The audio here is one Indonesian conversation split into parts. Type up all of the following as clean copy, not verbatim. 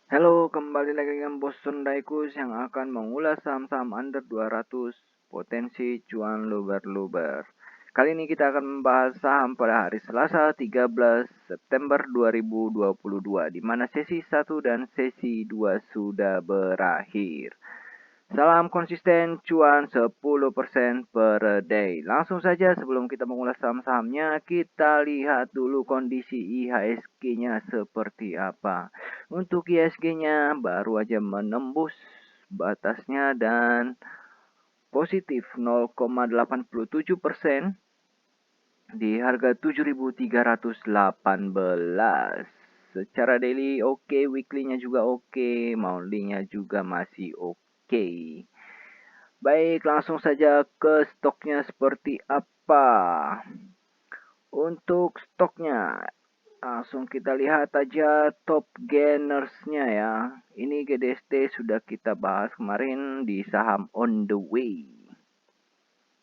Halo, kembali lagi dengan Bos Sundaikus yang akan mengulas saham-saham under 200 potensi cuan luber-luber. Kali ini kita akan membahas saham pada hari Selasa 13 September 2022, di mana sesi 1 dan sesi 2 sudah berakhir. Salam konsisten cuan 10% per day. Langsung saja sebelum kita mengulas saham-sahamnya, kita lihat dulu kondisi IHSG-nya seperti apa. Untuk IHSG-nya baru aja menembus batasnya dan positif 0,87% di harga 7.318. Secara daily oke, weekly-nya juga oke, monthly-nya juga masih oke. Baik, langsung saja ke stoknya seperti apa. Untuk stoknya, langsung kita lihat aja top gainers-nya ya. Ini GDST sudah kita bahas kemarin di saham on the way.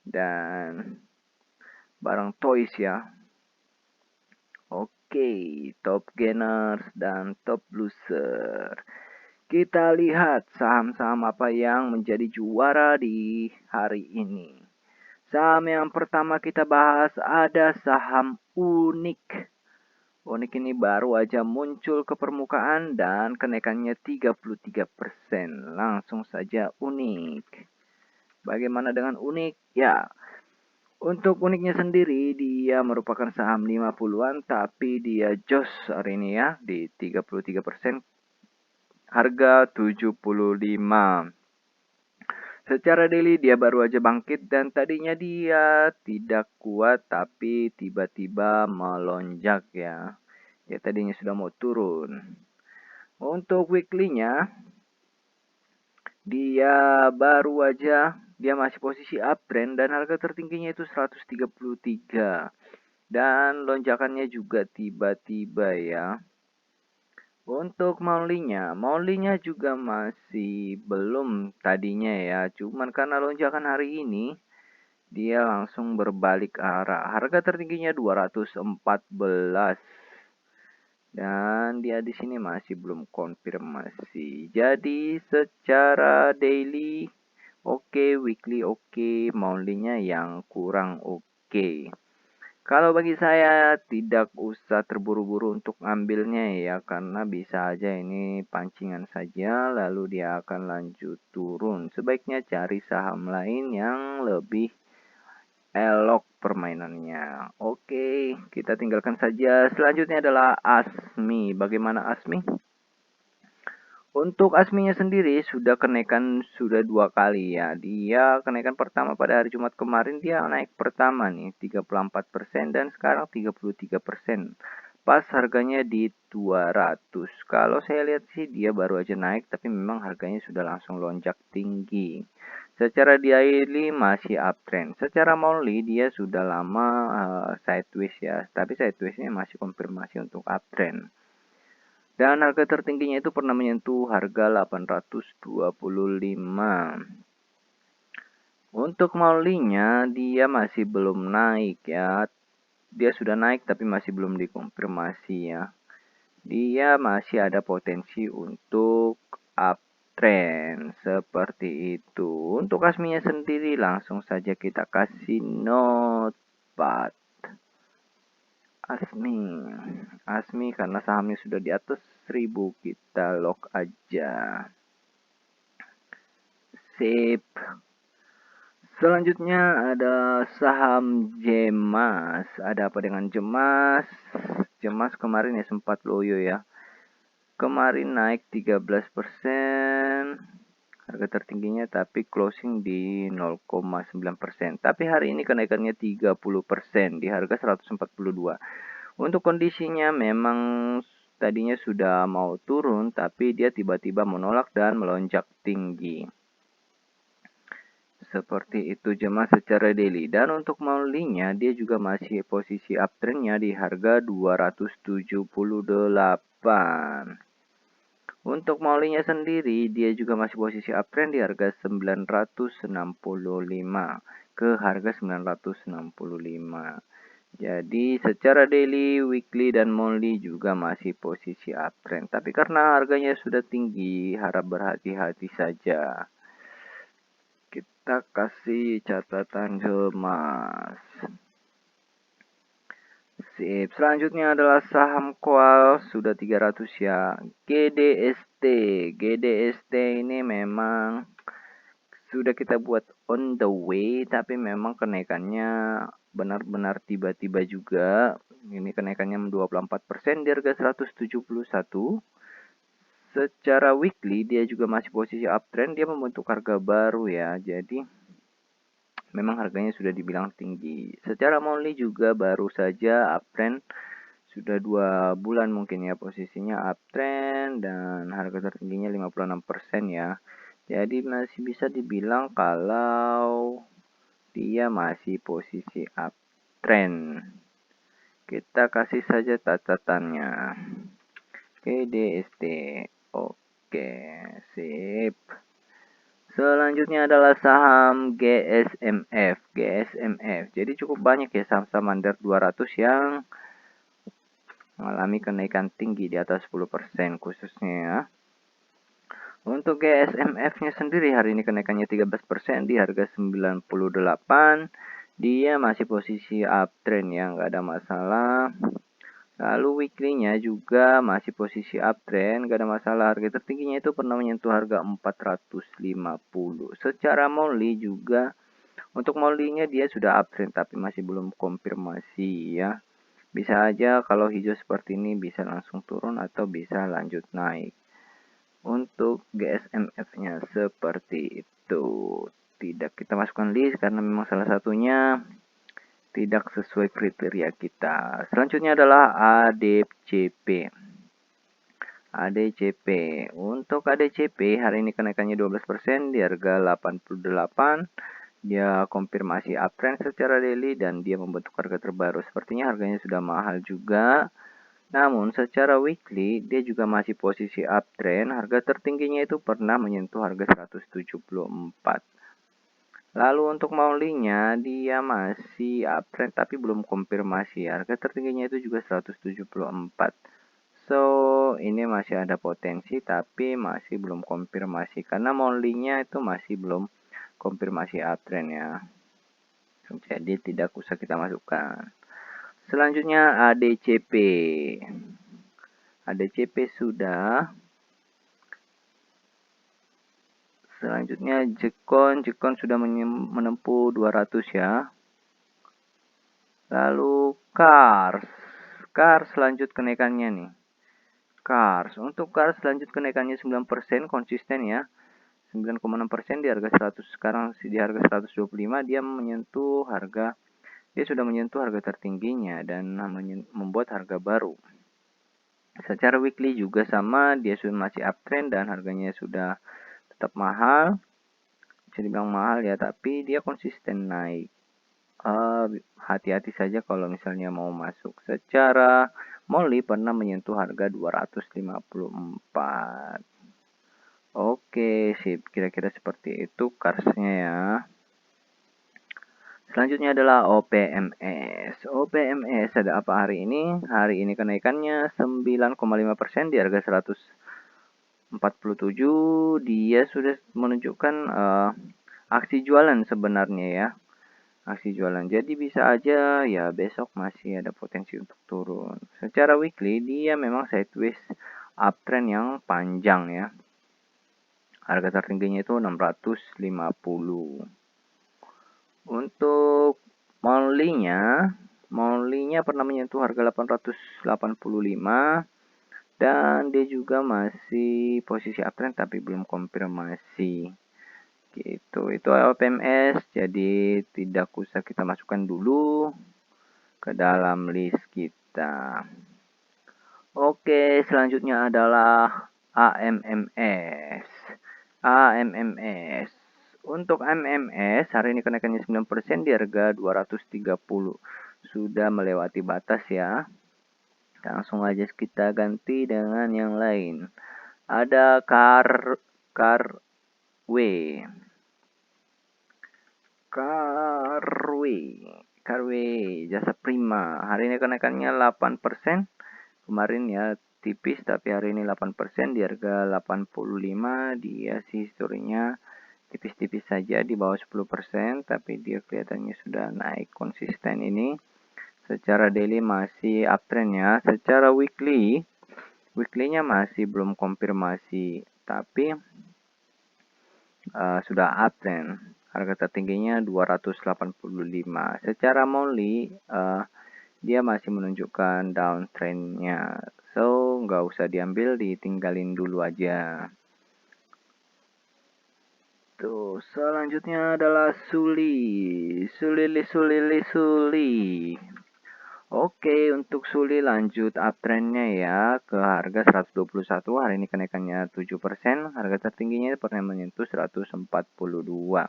Dan barang toys ya. Oke, top gainers dan top loser. Kita lihat saham-saham apa yang menjadi juara di hari ini. Saham yang pertama kita bahas ada saham Unik. Unik ini baru aja muncul ke permukaan dan kenaikannya 33%. Langsung saja Unik. Bagaimana dengan Unik? Ya, untuk Uniknya sendiri dia merupakan saham 50-an tapi dia jos hari ini ya di 33%, harga 75. Secara daily dia baru aja bangkit dan tadinya dia tidak kuat tapi tiba-tiba melonjak ya. Ya tadinya sudah mau turun. Untuk weekly-nya dia baru aja dia masih posisi uptrend dan harga tertingginya itu 133. Dan lonjakannya juga tiba-tiba ya. Untuk monthly-nya juga masih belum tadinya ya. Cuman karena lonjakan hari ini, dia langsung berbalik arah. Harga tertingginya 214. Dan dia di sini masih belum konfirmasi. Jadi secara daily oke, weekly oke, monthly-nya yang kurang oke. Kalau bagi saya tidak usah terburu-buru untuk ambilnya ya, karena bisa aja ini pancingan saja lalu dia akan lanjut turun. Sebaiknya cari saham lain yang lebih elok permainannya. Oke, kita tinggalkan saja. Selanjutnya adalah Asmi. Bagaimana Asmi? Untuk Asminya sendiri sudah kenaikan sudah 2 kali ya. Dia kenaikan pertama pada hari Jumat kemarin dia naik pertama nih 34% dan sekarang 33%. Pas harganya di 200. Kalau saya lihat sih dia baru aja naik tapi memang harganya sudah langsung lonjak tinggi. Secara daily masih uptrend. Secara monthly dia sudah lama sideways ya, tapi sidewaysnya masih konfirmasi untuk uptrend. Dan harga tertingginya itu pernah menyentuh harga 825. Untuk monthly-nya dia masih belum naik ya. Dia sudah naik tapi masih belum dikonfirmasi ya. Dia masih ada potensi untuk uptrend seperti itu. Untuk Asminya sendiri langsung saja kita kasih notepad. Asmi karena sahamnya sudah di atas 1000 kita lock aja. Sip. Selanjutnya ada saham Jemas. Ada apa dengan Jemas? Jemas kemarin ya sempat loyo ya. Kemarin naik 13%. Harga tertingginya tapi closing di 0,9%. Tapi hari ini kenaikannya 30% di harga 142. Untuk kondisinya memang tadinya sudah mau turun tapi dia tiba-tiba menolak dan melonjak tinggi. Seperti itu Jemas secara daily. Dan untuk monthly-nya dia juga masih posisi uptrend-nya di harga 278. Untuk monthly-nya sendiri dia juga masih posisi uptrend di harga 965 ke harga 965. Jadi secara daily, weekly, dan monthly juga masih posisi uptrend. Tapi karena harganya sudah tinggi, harap berhati-hati saja. Kita kasih catatan cemas. Sip. Selanjutnya adalah saham Koal sudah 300 ya. GDST. GDST ini memang sudah kita buat on the way, tapi memang kenaikannya benar-benar tiba-tiba juga. Ini kenaikannya 24% di harga 171. Secara weekly dia juga masih posisi uptrend, dia membentuk harga baru ya. Jadi memang harganya sudah dibilang tinggi. Secara monthly juga baru saja uptrend, sudah 2 bulan mungkin ya posisinya uptrend dan harga tertingginya 56% ya. Jadi masih bisa dibilang kalau dia masih posisi uptrend. Kita kasih saja catatannya. GDST. Oke, sip. Selanjutnya adalah saham GSMF. GSMF. Jadi cukup banyak ya saham-saham under 200 yang mengalami kenaikan tinggi di atas 10% khususnya ya. Untuk GSMF-nya sendiri hari ini kenaikannya 13% di harga 98. Dia masih posisi uptrend ya, nggak ada masalah. Lalu weekly-nya juga masih posisi uptrend, gak ada masalah. Harga tertingginya itu pernah menyentuh harga 450. Secara monthly juga, untuk monthly-nya dia sudah uptrend tapi masih belum konfirmasi ya. Bisa aja kalau hijau seperti ini bisa langsung turun atau bisa lanjut naik. Untuk GSMF-nya seperti itu. Tidak kita masukkan list karena memang salah satunya tidak sesuai kriteria kita. Selanjutnya adalah ADCP. ADCP. Untuk ADCP hari ini kenaikannya 12% di harga 88. Dia konfirmasi uptrend secara daily dan dia membentuk harga terbaru. Sepertinya harganya sudah mahal juga. Namun secara weekly dia juga masih posisi uptrend. Harga tertingginya itu pernah menyentuh harga 174. Lalu untuk monthly-nya dia masih uptrend tapi belum konfirmasi. Harga tertingginya itu juga 174. So, ini masih ada potensi tapi masih belum konfirmasi karena monthly-nya itu masih belum konfirmasi uptrend ya. Jadi tidak usah kita masukkan. Selanjutnya ADCP. ADCP sudah. Selanjutnya Jekon sudah menempuh 200 ya. Lalu Kars lanjut kenaikannya nih. Untuk Kars lanjut kenaikannya 9% konsisten ya. 9,6% di harga 100, sekarang di harga 125 dia sudah menyentuh harga tertingginya dan membuat harga baru. Secara weekly juga sama, dia sudah masih uptrend dan harganya sudah tetap mahal. Bisa dibilang mahal ya, tapi dia konsisten naik. Hati-hati saja kalau misalnya mau masuk. Secara monthly pernah menyentuh harga 254. Oke, sip. Kira-kira seperti itu Karsnya ya. Selanjutnya adalah OPMS. OPMS ada apa hari ini? Hari ini kenaikannya 9,5% di harga 147. Dia sudah menunjukkan aksi jualan sebenarnya ya. Aksi jualan. Jadi bisa aja ya besok masih ada potensi untuk turun. Secara weekly dia memang sideways uptrend yang panjang ya. Harga tertingginya itu 650. Untuk monthly-nya pernah menyentuh harga 885 dan dia juga masih posisi uptrend tapi belum konfirmasi. Gitu. Itu OPMS, jadi tidak usah kita masukkan dulu ke dalam list kita. Oke, selanjutnya adalah AMMS. AMMS. Untuk AMMS hari ini kenaikannya 9% di harga 230. Sudah melewati batas ya. Langsung aja kita ganti dengan yang lain. Ada Carway. Carway, Jasa Prima. Hari ini kenaikannya 8%. Kemarin ya tipis, tapi hari ini 8% di harga 85. Dia sih historinya tipis-tipis saja di bawah 10%, tapi dia kelihatannya sudah naik konsisten ini. Secara daily masih uptrend ya. Secara weekly-nya masih belum konfirmasi, tapi sudah uptrend. Harga tertingginya 285. Secara monthly dia masih menunjukkan downtrendnya, so nggak usah diambil, ditinggalin dulu aja. Tuh, selanjutnya adalah Suli. Oke, untuk Suli lanjut uptrendnya ya ke harga 121. Hari ini kenaikannya 7%. Harga tertingginya pernah menyentuh 142.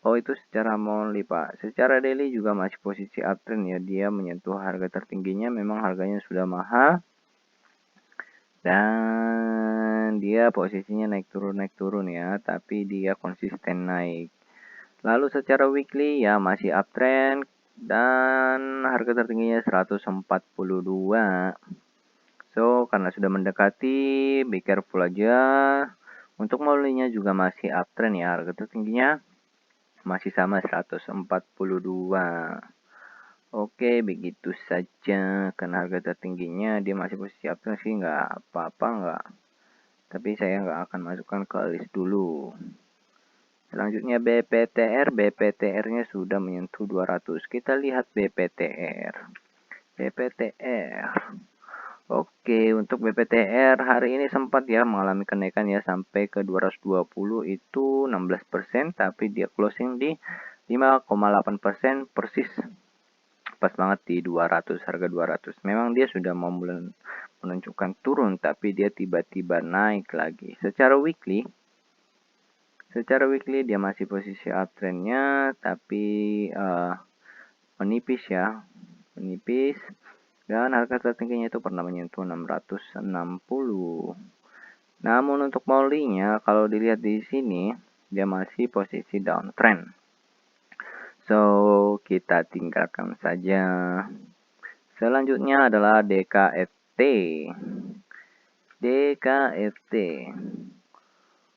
Oh, itu secara monthly Pak. Secara daily juga masih posisi uptrend ya. Dia menyentuh harga tertingginya, memang harganya sudah mahal. Dan dia posisinya naik turun ya, tapi dia konsisten naik. Lalu secara weekly ya masih uptrend dan harga tertingginya 142. So, karena sudah mendekati, be careful aja. Untuk monthly-nya juga masih uptrend ya, harga tertingginya masih sama 142. Oke, begitu saja. Karena harga tertingginya dia masih posisi uptrend sih, nggak apa-apa nggak. Tapi saya nggak akan masukkan ke list dulu. Selanjutnya BPTR-nya sudah menyentuh 200. Kita lihat BPTR. Oke, untuk BPTR hari ini sempat ya mengalami kenaikan ya sampai ke 220, itu 16%, tapi dia closing di 5,8%, persis pas banget di 200, harga 200. Memang dia sudah mau menunjukkan turun, tapi dia tiba-tiba naik lagi. Secara weekly dia masih posisi uptrendnya, tapi menipis ya, dan harga tertingginya itu pernah menyentuh 660. Namun untuk monthly-nya kalau dilihat di sini dia masih posisi downtrend. So, kita tinggalkan saja. Selanjutnya adalah DKFT.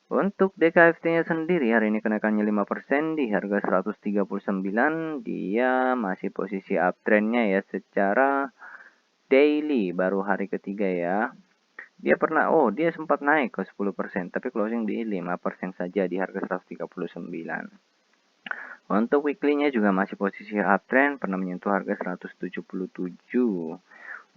Untuk DKFT-nya sendiri hari ini kenaikannya 5% di harga 139. Dia masih posisi uptrend-nya ya secara daily, baru hari ketiga ya. Dia sempat naik ke 10%, tapi closing di 5% saja di harga 139. Untuk weekly-nya juga masih posisi uptrend, pernah menyentuh harga 177.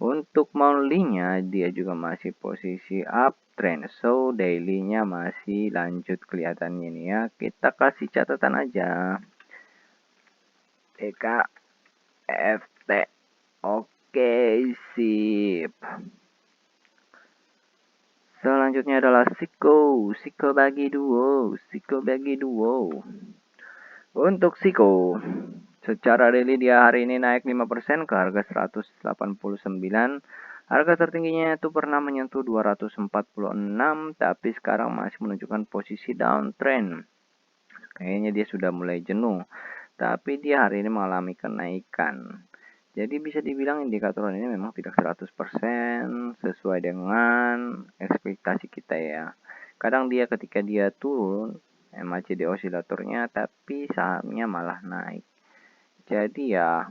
Untuk monthly-nya dia juga masih posisi uptrend, so daily-nya masih lanjut kelihatannya nih ya. Kita kasih catatan aja. DKFT. Oke, sip. Selanjutnya adalah Siko bagi duo. Untuk Siko, secara daily dia hari ini naik 5% ke harga 189. Harga tertingginya itu pernah menyentuh 246, tapi sekarang masih menunjukkan posisi downtrend. Kayaknya dia sudah mulai jenuh, tapi dia hari ini mengalami kenaikan. Jadi bisa dibilang indikator ini memang tidak 100% sesuai dengan ekspektasi kita ya. Kadang ketika dia turun, MACD osilatornya, tapi sahamnya malah naik. Jadi ya,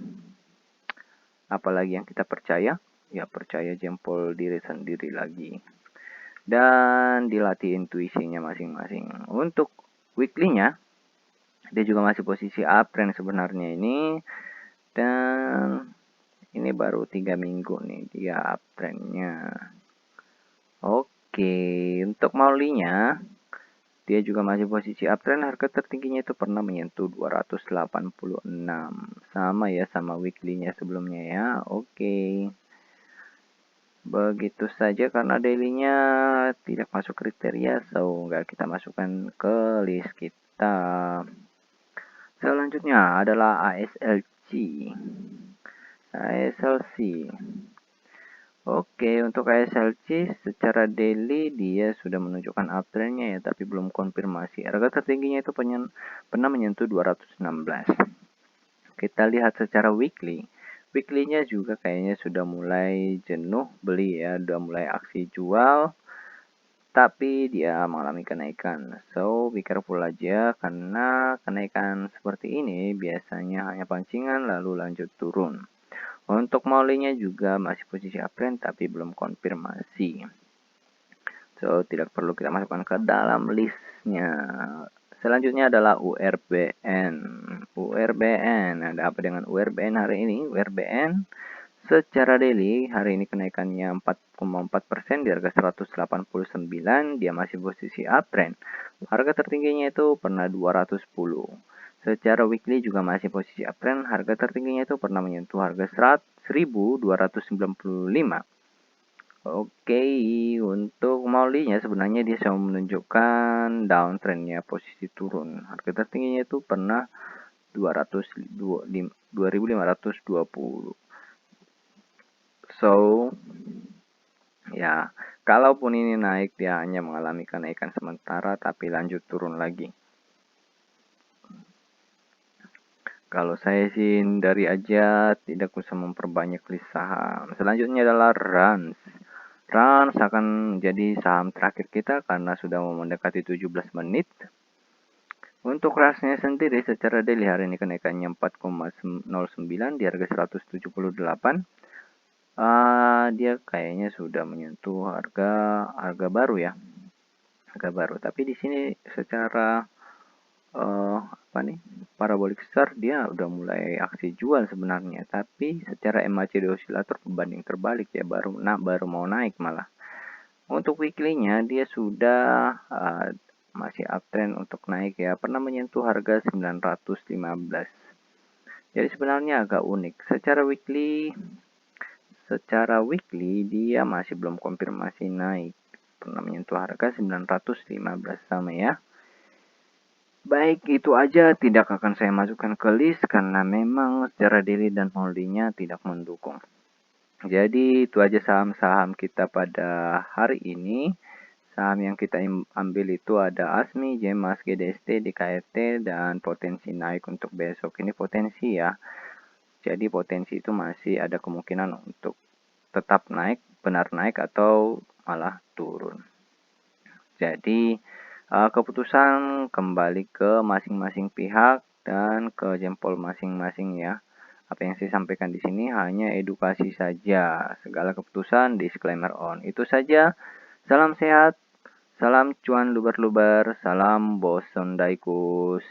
apalagi yang kita percaya? Ya percaya jempol diri sendiri lagi. Dan dilatih intuisinya masing-masing. Untuk weekly-nya, dia juga masih posisi uptrend sebenarnya ini. Dan ini baru 3 minggu nih dia uptrendnya. Oke, untuk monthly-nya dia juga masih posisi uptrend, harga tertingginya itu pernah menyentuh 286. Sama ya sama weekly-nya sebelumnya ya. Oke. Begitu saja karena daily-nya tidak masuk kriteria, so nggak kita masukkan ke list kita. Selanjutnya adalah ASLC. Oke, untuk ASLC secara daily dia sudah menunjukkan uptrendnya ya, tapi belum konfirmasi. Harga tertingginya itu pernah menyentuh 216. Kita lihat secara weekly. Weekly-nya juga kayaknya sudah mulai jenuh beli ya, sudah mulai aksi jual, tapi dia mengalami kenaikan. So, be careful aja karena kenaikan seperti ini biasanya hanya pancingan lalu lanjut turun. Untuk maulinya juga masih posisi uptrend tapi belum konfirmasi. So, tidak perlu kita masukkan ke dalam listnya. Selanjutnya adalah URBN. URBN, ada apa dengan URBN hari ini? URBN secara daily, hari ini kenaikannya 4,4% di harga 189, dia masih posisi uptrend. Harga tertingginya itu pernah 210. Secara weekly juga masih posisi uptrend, harga tertingginya itu pernah menyentuh harga 1295. Oke, untuk maulinya sebenarnya dia sama menunjukkan downtrendnya posisi turun. Harga tertingginya itu pernah 2520. So, ya, kalaupun ini naik dia hanya mengalami kenaikan sementara tapi lanjut turun lagi. Kalau saya sih hindari aja, tidak usah memperbanyak list saham. Selanjutnya adalah RANS. RANS akan menjadi saham terakhir kita karena sudah mendekati 17 menit. Untuk RANS-nya sendiri secara daily hari ini kenaikannya 4,09 di harga 178. Dia kayaknya sudah menyentuh harga baru ya. Harga baru. Tapi di sini secara parabolic star dia udah mulai aksi jual sebenarnya, tapi secara MACD oscillator pembanding terbalik ya, baru mau naik malah. Untuk weekly-nya dia sudah masih uptrend untuk naik ya, pernah menyentuh harga 915. Jadi sebenarnya agak unik. Secara weekly dia masih belum konfirmasi naik, pernah menyentuh harga 915 sama ya. Baik, itu aja, tidak akan saya masukkan ke list karena memang secara daily dan holdingnya tidak mendukung. Jadi itu aja saham-saham kita pada hari ini. Saham yang kita ambil itu ada ASMI, JEMAS, GDST, DKRT, dan potensi naik untuk besok. Ini potensi ya. Jadi potensi itu masih ada kemungkinan untuk tetap naik, benar naik atau malah turun. Jadi keputusan kembali ke masing-masing pihak dan ke jempol masing-masing ya. Apa yang saya sampaikan di sini hanya edukasi saja. Segala keputusan disclaimer on. Itu saja. Salam sehat, salam cuan luber-luber, salam bos sondaikus.